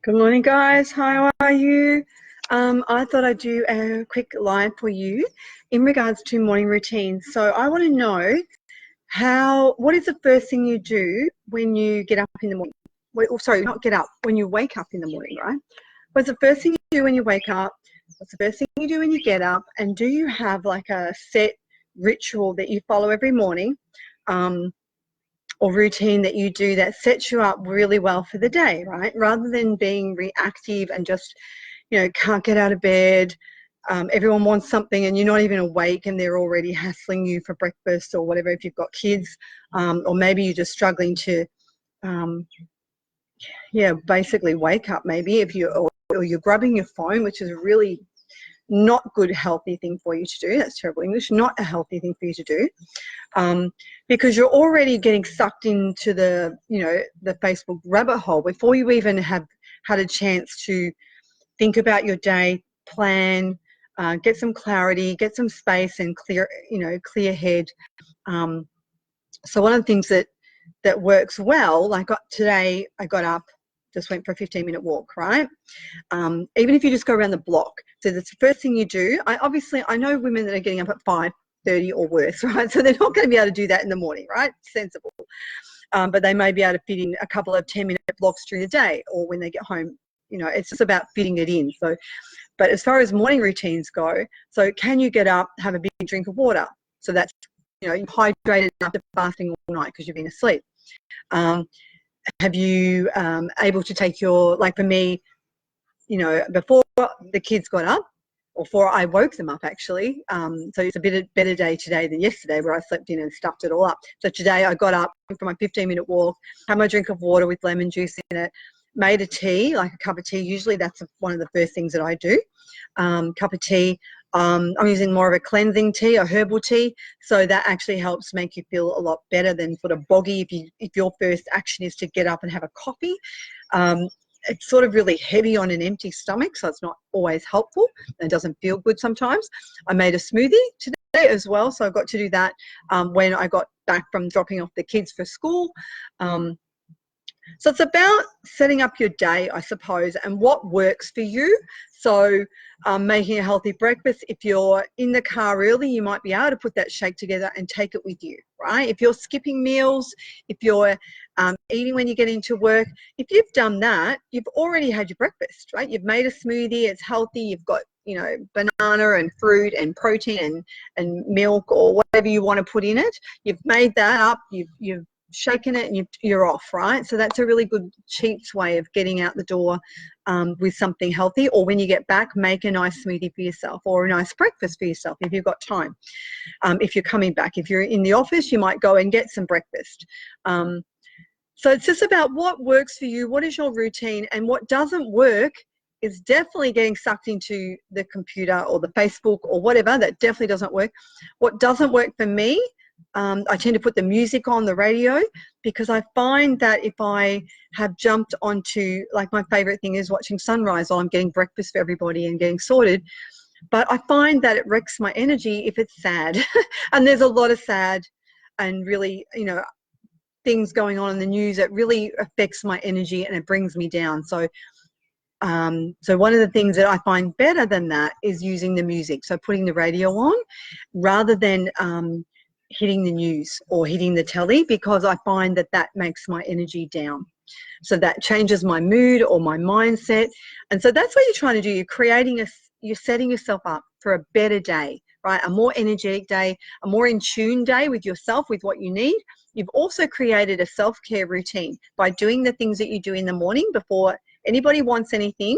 Good morning, guys. How are you? I thought I'd do a quick live for you in regards to morning routines. So I want to know what is the first thing you do when you get up in the morning? Sorry, not get up, when you wake up in the morning, right? What's the first thing you do when you wake up? What's the first thing you do when you get up? And do you have like a set ritual that you follow every morning? Or routine that you do that sets you up really well for the day, right? Rather than being reactive and just, can't get out of bed. Everyone wants something and you're not even awake and they're already hassling you for breakfast or whatever if you've got kids. Or maybe you're just struggling to, basically wake up maybe or you're grabbing your phone, which is really not good, healthy thing for you to do. That's terrible English. Not a healthy thing for you to do. Because you're already getting sucked into the Facebook rabbit hole before you even have had a chance to think about your day, plan, get some clarity, get some space and clear head. So one of the things that works well, like today I got up, just went for a 15-minute walk, right? Even if you just go around the block. So that's the first thing you do. I know women that are getting up at 5:30 or worse, right? So they're not going to be able to do that in the morning, right? Sensible. But they may be able to fit in a couple of 10-minute blocks during the day or when they get home. It's just about fitting it in. So, but as far as morning routines go, so can you get up, have a big drink of water? So that's, you're hydrated after fasting all night because you've been asleep. Have you able to take like for me, before the kids got up, or before I woke them up actually. So it's a better day today than yesterday where I slept in and stuffed it all up. So today I got up for my 15-minute walk, had my drink of water with lemon juice in it, made a tea, like a cup of tea. Usually that's one of the first things that I do. Cup of tea. I'm using more of a cleansing tea, a herbal tea, so that actually helps make you feel a lot better than sort of boggy if your first action is to get up and have a coffee. It's sort of really heavy on an empty stomach, so it's not always helpful and it doesn't feel good sometimes. I made a smoothie today as well, so I got to do that when I got back from dropping off the kids for school. So it's about setting up your day, I suppose, and what works for you. So making a healthy breakfast. If you're in the car early, you might be able to put that shake together and take it with you, right? If you're skipping meals, if you're eating when you get into work, if you've done that, you've already had your breakfast, right? You've made a smoothie, it's healthy, you've got, banana and fruit and protein and milk or whatever you want to put in it. You've made that up, you've shaken it and you're off, right? So that's a really good cheats way of getting out the door with something healthy. Or when you get back, make a nice smoothie for yourself or a nice breakfast for yourself if you've got time. If you're coming back, if you're in the office, you might go and get some breakfast. So it's just about what works for you, what is your routine, and what doesn't work is definitely getting sucked into the computer or the Facebook or whatever. That definitely doesn't work. What doesn't work for me, I tend to put the music on the radio because I find that if I have jumped onto, like my favorite thing is watching sunrise while I'm getting breakfast for everybody and getting sorted. But I find that it wrecks my energy if it's sad. And there's a lot of sad and really, things going on in the news that really affects my energy and it brings me down. So one of the things that I find better than that is using the music. So putting the radio on rather than hitting the news or hitting the telly, because I find that makes my energy down. So that changes my mood or my mindset. And so that's what you're trying to do. You're setting yourself up for a better day, right? A more energetic day, a more in tune day with yourself, with what you need. You've also created a self-care routine by doing the things that you do in the morning before anybody wants anything.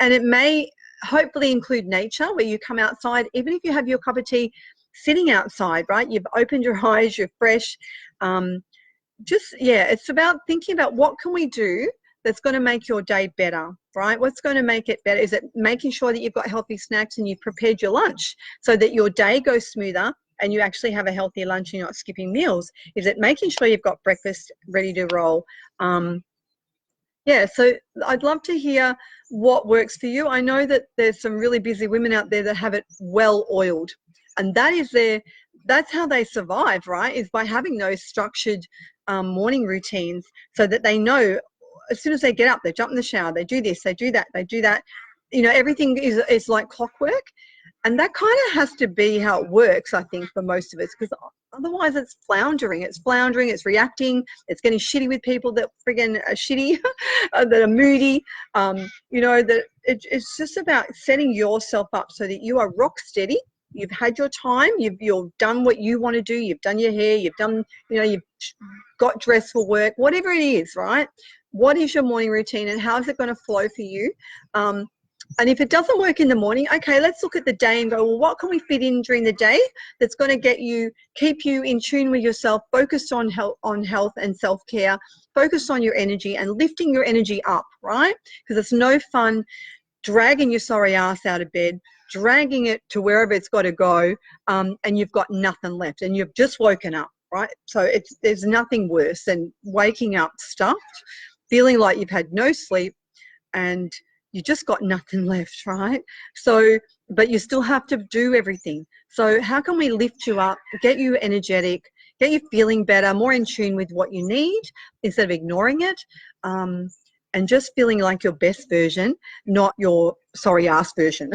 And it may hopefully include nature, where you come outside, even if you have your cup of tea, sitting outside, right? You've opened your eyes, you're fresh. It's about thinking about what can we do that's going to make your day better, right? What's going to make it better? Is it making sure that you've got healthy snacks and you've prepared your lunch so that your day goes smoother and you actually have a healthy lunch and you're not skipping meals? Is it making sure you've got breakfast ready to roll? So I'd love to hear what works for you. I know that there's some really busy women out there that have it well oiled. And that's how they survive, right? Is by having those structured morning routines so that they know as soon as they get up, they jump in the shower, they do this, they do that, they do that. You know, everything is like clockwork. And that kind of has to be how it works, I think, for most of us, because otherwise it's floundering. It's floundering, it's reacting, it's getting shitty with people that friggin' are shitty, that are moody. You know, that it's just about setting yourself up so that you are rock steady. You've had your time, you've done what you want to do, you've done your hair, you've done, you know, you've got dressed for work, whatever it is, right? What is your morning routine and how is it going to flow for you? And if it doesn't work in the morning, okay, let's look at the day and go, well, what can we fit in during the day that's going to keep you in tune with yourself, focused on health and self-care, focused on your energy and lifting your energy up, right? Because it's no fun dragging your sorry ass out of bed, dragging it to wherever it's got to go, and you've got nothing left and you've just woken up, right? So there's nothing worse than waking up stuffed, feeling like you've had no sleep and you just got nothing left, right? So, but you still have to do everything. So how can we lift you up, get you energetic, get you feeling better, more in tune with what you need instead of ignoring it, and just feeling like your best version, not your sorry ass version.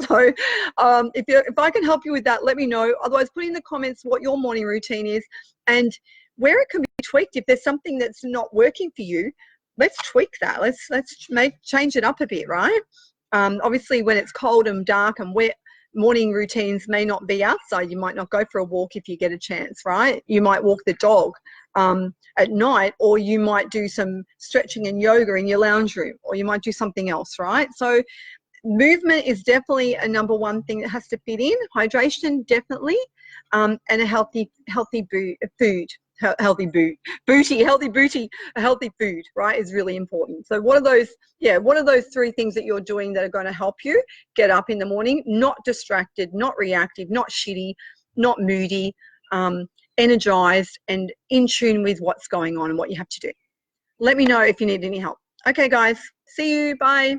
So if I can help you with that, let me know. Otherwise, put in the comments what your morning routine is and where it can be tweaked. If there's something that's not working for you, let's tweak that. Let's change it up a bit, right? Obviously, when it's cold and dark and wet, morning routines may not be outside. You might not go for a walk if you get a chance, right? You might walk the dog at night, or you might do some stretching and yoga in your lounge room, or you might do something else, right? So movement is definitely a number one thing that has to fit in. Hydration, definitely, and a healthy food. Healthy food, right, is really important. So what are those three things that you're doing that are going to help you get up in the morning, not distracted, not reactive, not shitty, not moody, energized and in tune with what's going on and what you have to do? Let me know if you need any help. Okay, guys, see you. Bye.